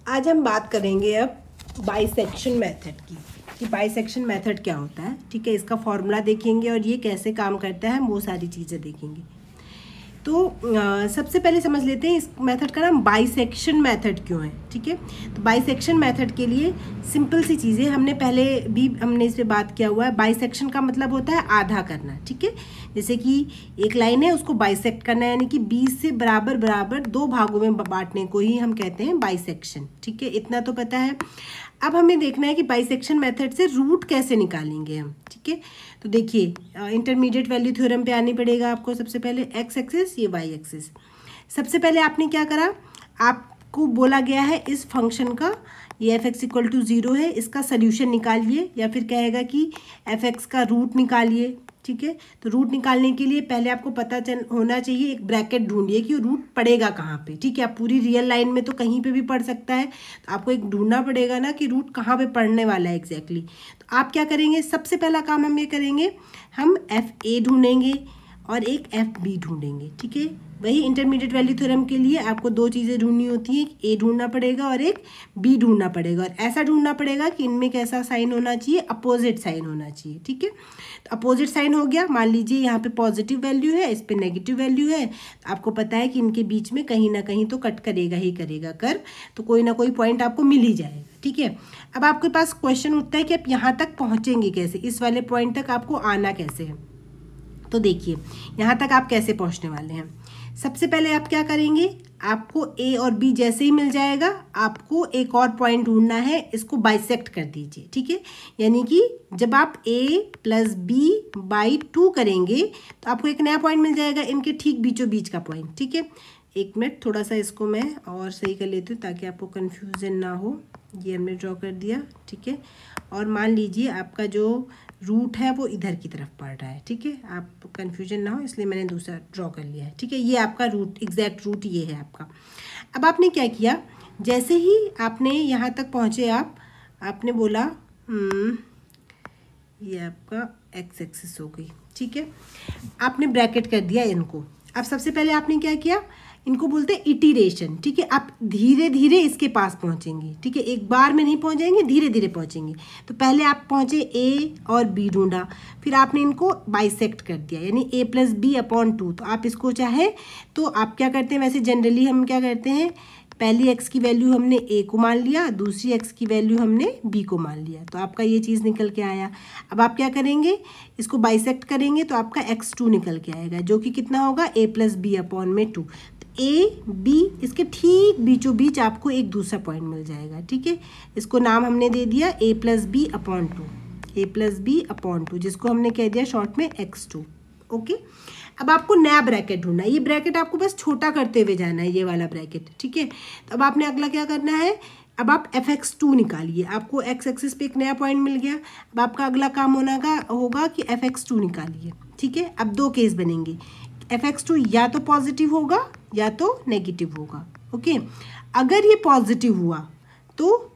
आज हम बात करेंगे अब बाइसेक्शन मेथड की कि बाइसेक्शन मेथड क्या होता है। ठीक है, इसका फॉर्मूला देखेंगे और ये कैसे काम करता है, हम वो सारी चीज़ें देखेंगे। तो सबसे पहले समझ लेते हैं इस मेथड का नाम बाइसेक्शन मेथड क्यों है। ठीक है, तो बाइसेक्शन मेथड के लिए सिंपल सी चीज़ें हमने पहले भी इस पर बात किया हुआ है। बाइसेक्शन का मतलब होता है आधा करना। ठीक है, जैसे कि एक लाइन है उसको बाइसेक्ट करना है, यानी कि 20 से बराबर बराबर दो भागों में बांटने को ही हम कहते हैं बाइसेक्शन। ठीक है, इतना तो पता है। अब हमें देखना है कि बाइसेक्शन मेथड से रूट कैसे निकालेंगे हम। ठीक है, तो देखिए इंटरमीडिएट वैल्यू थ्योरम पे आनी पड़ेगा आपको। सबसे पहले एक्स एक्सिस, ये वाई एक्सिस। सबसे पहले आपने क्या करा, आपको बोला गया है इस फंक्शन का ये एफ एक्स इक्वल टू 0 है, इसका सोल्यूशन निकालिए, या फिर कहेगा कि एफ एक्स का रूट निकालिए। ठीक है, तो रूट निकालने के लिए पहले आपको पता होना चाहिए, एक ब्रैकेट ढूंढिए कि रूट पड़ेगा कहाँ पे। ठीक है, आप पूरी रियल लाइन में तो कहीं पे भी पढ़ सकता है, तो आपको एक ढूंढना पड़ेगा ना कि रूट कहाँ पे पड़ने वाला है एग्जैक्टली। तो आप क्या करेंगे, सबसे पहला काम हम ये करेंगे, हम एफ ए ढूंढेंगे और एक एफ बी ढूंढेंगे। ठीक है, वही इंटरमीडिएट वैल्यू थ्योरम के लिए आपको दो चीज़ें ढूंढनी होती हैं, ए ढूंढना पड़ेगा और एक बी ढूंढना पड़ेगा, और ऐसा ढूंढना पड़ेगा कि इनमें कैसा साइन होना चाहिए, अपोजिट साइन होना चाहिए। ठीक है, तो अपोजिट साइन हो गया, मान लीजिए यहाँ पे पॉजिटिव वैल्यू है, इस पे नेगेटिव वैल्यू है, तो आपको पता है कि इनके बीच में कहीं ना कहीं तो कट करेगा ही करेगा कर, तो कोई ना कोई पॉइंट आपको मिल ही जाएगा। ठीक है, अब आपके पास क्वेश्चन उठता है कि आप यहाँ तक पहुँचेंगे कैसे, इस वाले पॉइंट तक आपको आना कैसे है। तो देखिए यहाँ तक आप कैसे पहुँचने वाले हैं। सबसे पहले आप क्या करेंगे, आपको ए और बी जैसे ही मिल जाएगा, आपको एक और पॉइंट ढूंढना है, इसको बाइसेक्ट कर दीजिए। ठीक है, यानी कि जब आप a प्लस बी बाई 2 करेंगे तो आपको एक नया पॉइंट मिल जाएगा, इनके ठीक बीचों बीच का पॉइंट। ठीक है, एक मिनट, थोड़ा सा इसको मैं और सही कर लेती हूँ ताकि आपको कन्फ्यूज़न ना हो। ये हमने ड्रॉ कर दिया। ठीक है, और मान लीजिए आपका जो रूट है वो इधर की तरफ पड़ रहा है। ठीक है, आप कन्फ्यूजन ना हो इसलिए मैंने दूसरा ड्रॉ कर लिया है। ठीक है, ये आपका रूट, एग्जैक्ट रूट ये है आपका। अब आपने क्या किया, जैसे ही आपने यहाँ तक पहुँचे आपने बोला ये आपका एक्स एक्सिस हो गई। ठीक है, आपने ब्रैकेट कर दिया इनको। अब सबसे पहले आपने क्या किया, इनको बोलते हैं इटीरेशन। ठीक है, आप धीरे धीरे इसके पास पहुंचेंगे। ठीक है, एक बार में नहीं पहुंचेंगे, धीरे धीरे पहुंचेंगे। तो पहले आप पहुंचे ए और बी ढूंढा, फिर आपने इनको बाइसेक्ट कर दिया, यानी ए प्लस बी अपॉन 2। तो आप इसको चाहे तो आप क्या करते हैं, वैसे जनरली हम क्या करते हैं, पहली एक्स की वैल्यू हमने ए को मान लिया, दूसरी एक्स की वैल्यू हमने बी को मान लिया, तो आपका ये चीज़ निकल के आया। अब आप क्या करेंगे, इसको बाइसेक्ट करेंगे तो आपका x2 निकल के आएगा, जो कि कितना होगा, a प्लस बी अपॉन में 2। ए बी इसके ठीक बीचों बीच आपको एक दूसरा पॉइंट मिल जाएगा। ठीक है, इसको नाम हमने दे दिया a plus B upon 2, A plus B upon 2, जिसको हमने कह दिया शॉर्ट में x2। ओके, अब आपको नया ब्रैकेट ढूंढना है, ये ब्रैकेट आपको बस छोटा करते हुए जाना है, ये वाला ब्रैकेट। ठीक है, तो अब आपने अगला क्या करना है, अब आप fx2 निकालिए, आपको x एक्सिस पे एक नया पॉइंट मिल गया। अब आपका अगला काम होगा कि fx2 निकालिए। ठीक है, अब दो केस बनेंगे, fx2 या तो पॉजिटिव होगा या तो नेगेटिव होगा। ओके, अगर ये पॉजिटिव हुआ तो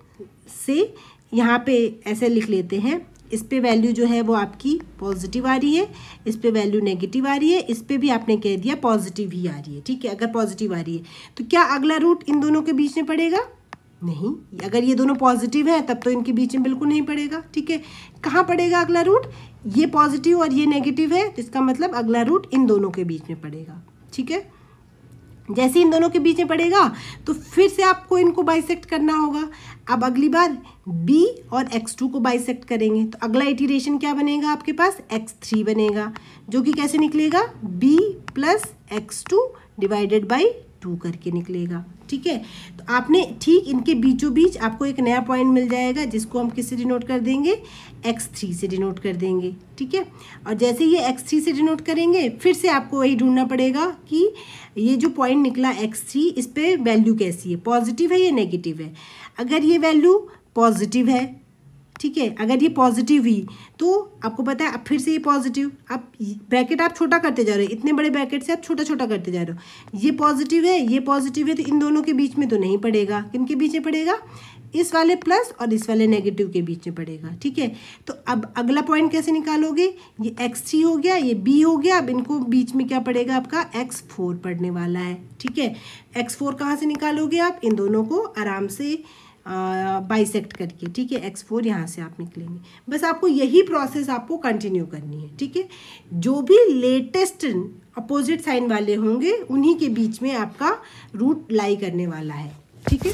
से यहाँ पे ऐसे लिख लेते हैं, इस पे वैल्यू जो है वो आपकी पॉजिटिव आ रही है, इस पे वैल्यू नेगेटिव आ रही है, इस पे भी आपने कह दिया पॉजिटिव ही आ रही है। ठीक है, अगर पॉजिटिव आ रही है तो क्या अगला रूट इन दोनों के बीच में पड़ेगा, नहीं। अगर ये दोनों पॉजिटिव है तब तो इनके बीच में बिल्कुल नहीं पड़ेगा। ठीक है, कहाँ पड़ेगा अगला रूट, ये पॉजिटिव और ये नेगेटिव है, इसका मतलब अगला रूट इन दोनों के बीच में पड़ेगा। ठीक है, जैसे इन दोनों के बीच में पड़ेगा तो फिर से आपको इनको बाइसेक्ट करना होगा। अब अगली बार b और x2 को बाइसेक्ट करेंगे तो अगला इटीरेशन क्या बनेगा, आपके पास x3 बनेगा, जो कि कैसे निकलेगा, b plus x2 divided by 2 करके निकलेगा। ठीक है, तो आपने ठीक इनके बीचों बीच आपको एक नया पॉइंट मिल जाएगा, जिसको हम किससे डिनोट कर देंगे, x3 से डिनोट कर देंगे। ठीक है, और जैसे ये x3 से डिनोट करेंगे फिर से आपको वही ढूंढना पड़ेगा कि ये जो पॉइंट निकला x3, इस पे वैल्यू कैसी है, पॉजिटिव है या नेगेटिव है। अगर ये वैल्यू पॉजिटिव है, ठीक है, अगर ये पॉजिटिव हुई तो आपको पता है अब फिर से ये पॉजिटिव, अब ब्रैकेट आप छोटा करते जा रहे हो, इतने बड़े ब्रैकेट से आप छोटा छोटा करते जा रहे हो। ये पॉजिटिव है, ये पॉजिटिव है, तो इन दोनों के बीच में तो नहीं पड़ेगा, किनके बीच में पड़ेगा, इस वाले प्लस और इस वाले नेगेटिव के बीच में पड़ेगा, ठीक है। तो अब अगला पॉइंट कैसे निकालोगे, ये x3 हो गया, ये b हो गया, अब इनको बीच में क्या पड़ेगा, आपका x4 पड़ने वाला है, ठीक है। x4 कहाँ से निकालोगे आप, इन दोनों को आराम से बाइसेक्ट करके, ठीक है। x4 यहाँ से आप निकलेंगे। बस आपको यही प्रोसेस आपको कंटिन्यू करनी है, ठीक है। जो भी लेटेस्ट अपोजिट साइन वाले होंगे उन्हीं के बीच में आपका रूट लाई करने वाला है, ठीक है।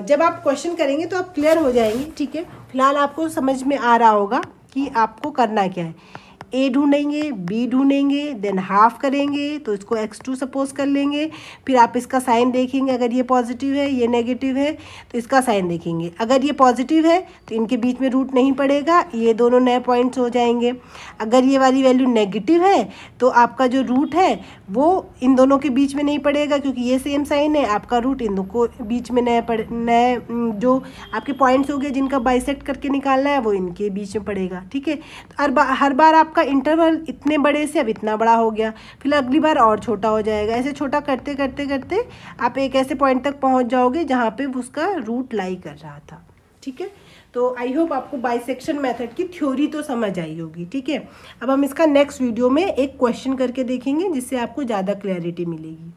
जब आप क्वेश्चन करेंगे तो आप क्लियर हो जाएंगे, ठीक है। फिलहाल आपको समझ में आ रहा होगा कि आपको करना क्या है। ए ढूंढेंगे, बी ढूंढेंगे, देन हाफ करेंगे तो इसको x2 सपोज कर लेंगे। फिर आप इसका साइन देखेंगे, अगर ये पॉजिटिव है ये नेगेटिव है तो इसका साइन देखेंगे। अगर ये पॉजिटिव है तो इनके बीच में रूट नहीं पड़ेगा, ये दोनों नए पॉइंट्स हो जाएंगे। अगर ये वाली वैल्यू नेगेटिव है तो आपका जो रूट है वो इन दोनों के बीच में नहीं पड़ेगा, क्योंकि ये सेम साइन है। आपका रूट इन दोनों को बीच में नए जो आपके पॉइंट्स हो गए जिनका बाइसेक्ट करके निकालना है वो इनके बीच में पड़ेगा, ठीक है। तो हर बार आपका इंटरवल इतने बड़े से अब इतना बड़ा हो गया, फिर अगली बार और छोटा हो जाएगा। ऐसे छोटा करते करते करते आप एक ऐसे पॉइंट तक पहुंच जाओगे जहां पे उसका रूट लाई कर रहा था, ठीक है। तो आई होप आपको बाइसेक्शन मेथड की थ्योरी तो समझ आई होगी, ठीक है। अब हम इसका नेक्स्ट वीडियो में एक क्वेश्चन करके देखेंगे जिससे आपको ज़्यादा क्लैरिटी मिलेगी।